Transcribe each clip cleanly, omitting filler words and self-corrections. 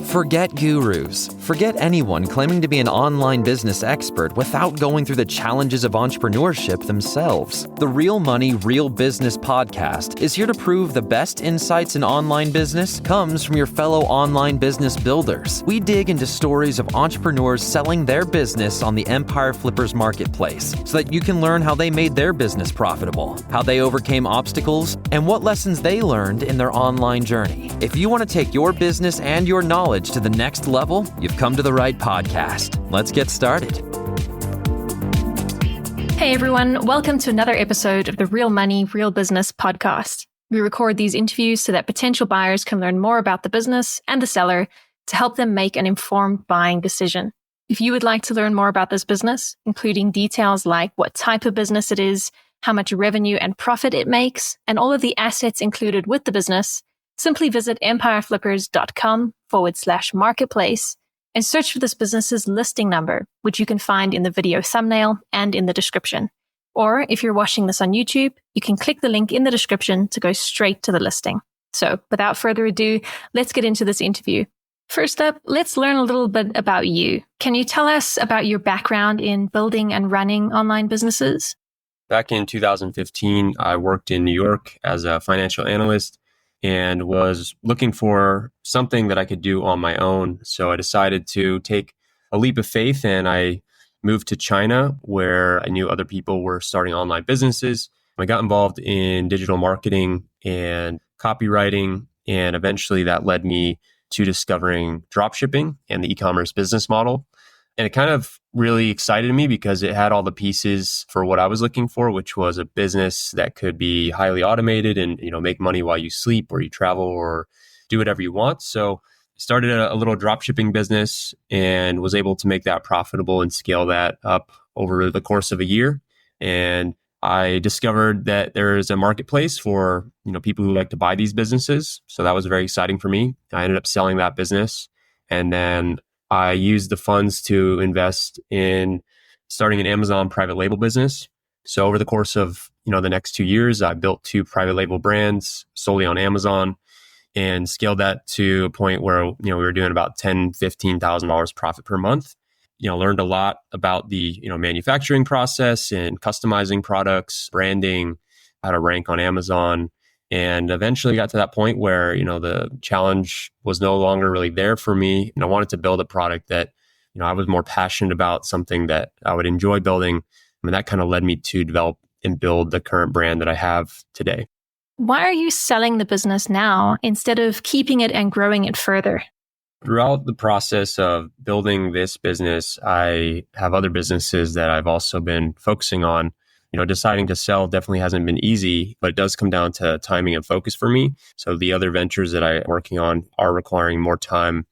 Forget gurus. Forget anyone claiming to be an online business expert without going through the challenges of entrepreneurship themselves. The Real Money, Real Business podcast is here to prove the best insights in online business comes from your fellow online business builders. We dig into stories of entrepreneurs selling their business on the Empire Flippers marketplace so that you can learn how they made their business profitable, how they overcame obstacles, and what lessons they learned in their online journey. If you want to take your business and your knowledge to the next level, you've come to the right podcast. Let's get started. Hey everyone, welcome to another episode of the Real Money, Real Business podcast. We record these interviews so that potential buyers can learn more about the business and the seller to help them make an informed buying decision. If you would like to learn more about this business, including details like what type of business it is, how much revenue and profit it makes, and all of the assets included with the business, simply visit empireflippers.com/marketplace and search for this business's listing number, which you can find in the video thumbnail and in the description. Or if you're watching this on YouTube, you can click the link in the description to go straight to the listing. So without further ado, let's get into this interview. First up, let's learn a little bit about you. Can you tell us about your background in building and running online businesses? Back in 2015, I worked in New York as a financial analyst and was looking for something that I could do on my own. So I decided to take a leap of faith and I moved to China where I knew other people were starting online businesses. I got involved in digital marketing and copywriting, and eventually that led me to discovering dropshipping and the e-commerce business model. And it kind of really excited me because it had all the pieces for what I was looking for, which was a business that could be highly automated and, make money while you sleep or you travel or do whatever you want. So I started a little dropshipping business and was able to make that profitable and scale that up over the course of a year. And I discovered that there is a marketplace for, people who like to buy these businesses. So that was very exciting for me. I ended up selling that business, and then I used the funds to invest in starting an Amazon private label business. So over the course of, the next 2 years, I built 2 private label brands solely on Amazon and scaled that to a point where, we were doing about $10,000, $15,000 profit per month. Learned a lot about the, manufacturing process and customizing products, branding, how to rank on Amazon. And eventually got to that point where, the challenge was no longer really there for me. And I wanted to build a product that, I was more passionate about, something that I would enjoy building. I mean, that kind of led me to develop and build the current brand that I have today. Why are you selling the business now instead of keeping it and growing it further? Throughout the process of building this business, I have other businesses that I've also been focusing on. Deciding to sell definitely hasn't been easy, but it does come down to timing and focus for me. So the other ventures that I'm working on are requiring more time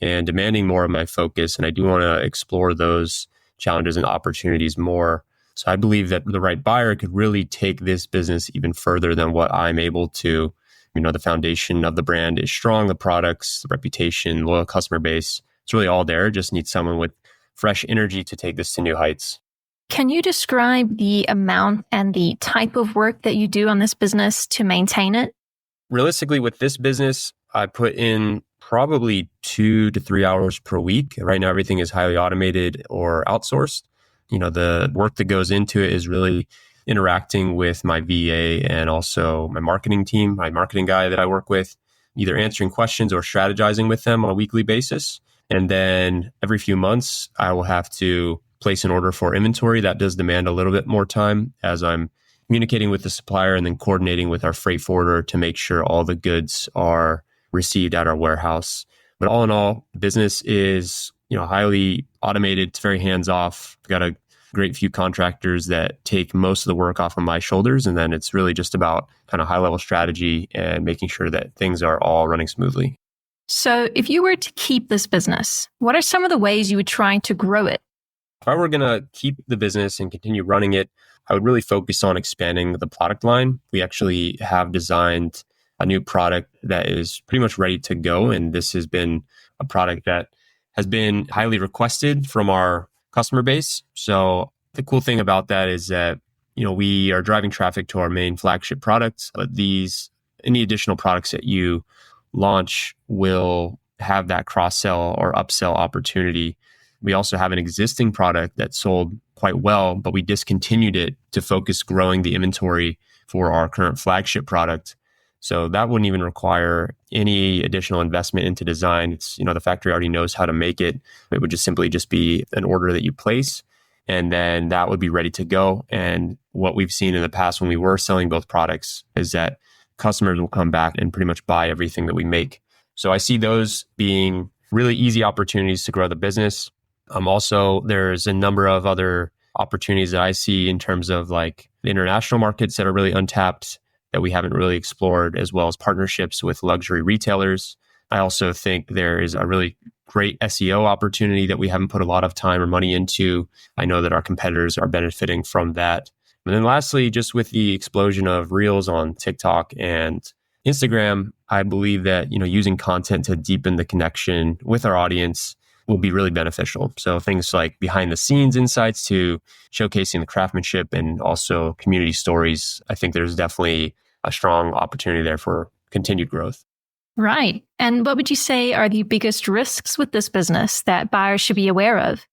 and demanding more of my focus. And I do want to explore those challenges and opportunities more. So I believe that the right buyer could really take this business even further than what I'm able to. The foundation of the brand is strong, the products, the reputation, loyal customer base. It's really all there. Just need someone with fresh energy to take this to new heights. Can you describe the amount and the type of work that you do on this business to maintain it? Realistically, with this business, I put in probably 2 to 3 hours per week. Right now, everything is highly automated or outsourced. The work that goes into it is really interacting with my VA and also my marketing team, my marketing guy that I work with, either answering questions or strategizing with them on a weekly basis. And then every few months, I will have to place an order for inventory. That does demand a little bit more time as I'm communicating with the supplier and then coordinating with our freight forwarder to make sure all the goods are received at our warehouse. But all in all, the business is, highly automated. It's very hands-off. I've got a great few contractors that take most of the work off of my shoulders. And then it's really just about kind of high-level strategy and making sure that things are all running smoothly. So if you were to keep this business, what are some of the ways you would try to grow it? If I were going to keep the business and continue running it, I would really focus on expanding the product line. We actually have designed a new product that is pretty much ready to go. And this has been a product that has been highly requested from our customer base. So the cool thing about that is that, we are driving traffic to our main flagship products, but these any additional products that you launch will have that cross-sell or upsell opportunity. We also have an existing product that sold quite well, but we discontinued it to focus growing the inventory for our current flagship product. So that wouldn't even require any additional investment into design. It's, the factory already knows how to make it. It would just simply be an order that you place, and then that would be ready to go. And what we've seen in the past when we were selling both products is that customers will come back and pretty much buy everything that we make. So I see those being really easy opportunities to grow the business. Also, there's a number of other opportunities that I see in terms of like the international markets that are really untapped that we haven't really explored, as well as partnerships with luxury retailers. I also think there is a really great SEO opportunity that we haven't put a lot of time or money into. I know that our competitors are benefiting from that. And then lastly, just with the explosion of Reels on TikTok and Instagram, I believe that, using content to deepen the connection with our audience will be really beneficial. So things like behind the scenes insights to showcasing the craftsmanship and also community stories. I think there's definitely a strong opportunity there for continued growth. Right. And what would you say are the biggest risks with this business that buyers should be aware of?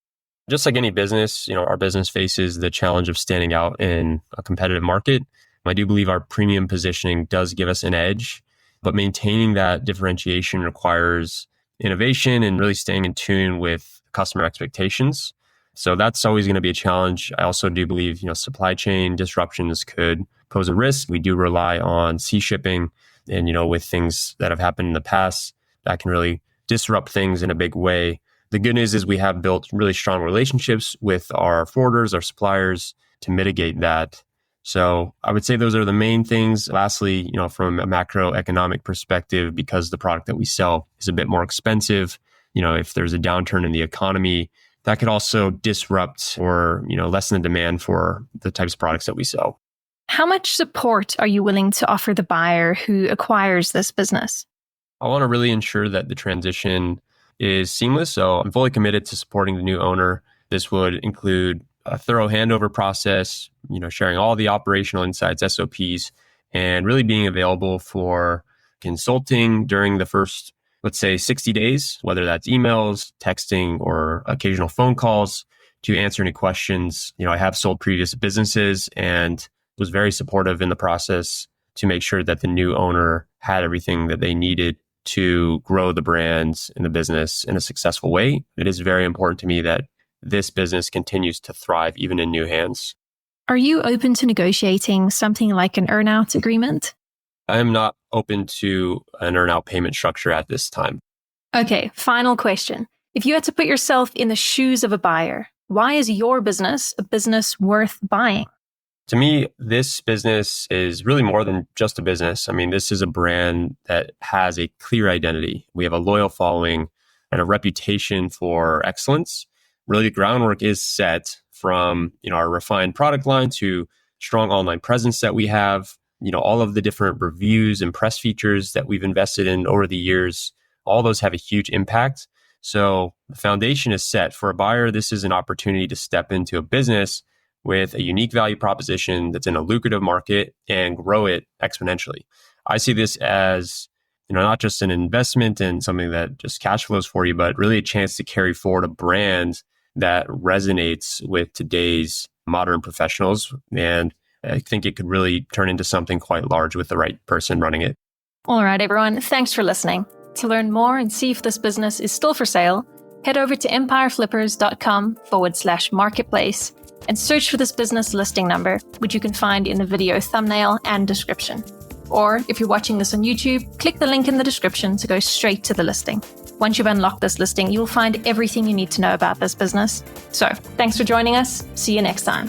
Just like any business, our business faces the challenge of standing out in a competitive market. I do believe our premium positioning does give us an edge, but maintaining that differentiation requires innovation and really staying in tune with customer expectations. So that's always going to be a challenge. I also do believe, supply chain disruptions could pose a risk. We do rely on sea shipping, and, with things that have happened in the past, that can really disrupt things in a big way. The good news is we have built really strong relationships with our forwarders, our suppliers to mitigate that. So I would say those are the main things. Lastly, from a macroeconomic perspective, because the product that we sell is a bit more expensive, if there's a downturn in the economy, that could also disrupt or, lessen the demand for the types of products that we sell. How much support are you willing to offer the buyer who acquires this business? I want to really ensure that the transition is seamless. So I'm fully committed to supporting the new owner. This would include a thorough handover process, sharing all the operational insights, SOPs, and really being available for consulting during the first, let's say, 60 days, whether that's emails, texting, or occasional phone calls to answer any questions. I have sold previous businesses and was very supportive in the process to make sure that the new owner had everything that they needed to grow the brands and the business in a successful way. It is very important to me that this business continues to thrive even in new hands. Are you open to negotiating something like an earn-out agreement? I am not open to an earn-out payment structure at this time. Okay, final question. If you had to put yourself in the shoes of a buyer, why is your business a business worth buying? To me, this business is really more than just a business. This is a brand that has a clear identity. We have a loyal following and a reputation for excellence. Really, the groundwork is set from, our refined product line to strong online presence that we have, all of the different reviews and press features that we've invested in over the years. All those have a huge impact. So the foundation is set. For a buyer, this is an opportunity to step into a business with a unique value proposition that's in a lucrative market and grow it exponentially. I see this as, not just an investment and something that just cash flows for you, but really a chance to carry forward a brand that resonates with today's modern professionals. And I think it could really turn into something quite large with the right person running it. All right, everyone. Thanks for listening. To learn more and see if this business is still for sale, head over to empireflippers.com/marketplace and search for this business listing number, which you can find in the video thumbnail and description. Or if you're watching this on YouTube, click the link in the description to go straight to the listing. Once you've unlocked this listing, you'll find everything you need to know about this business. So, thanks for joining us. See you next time.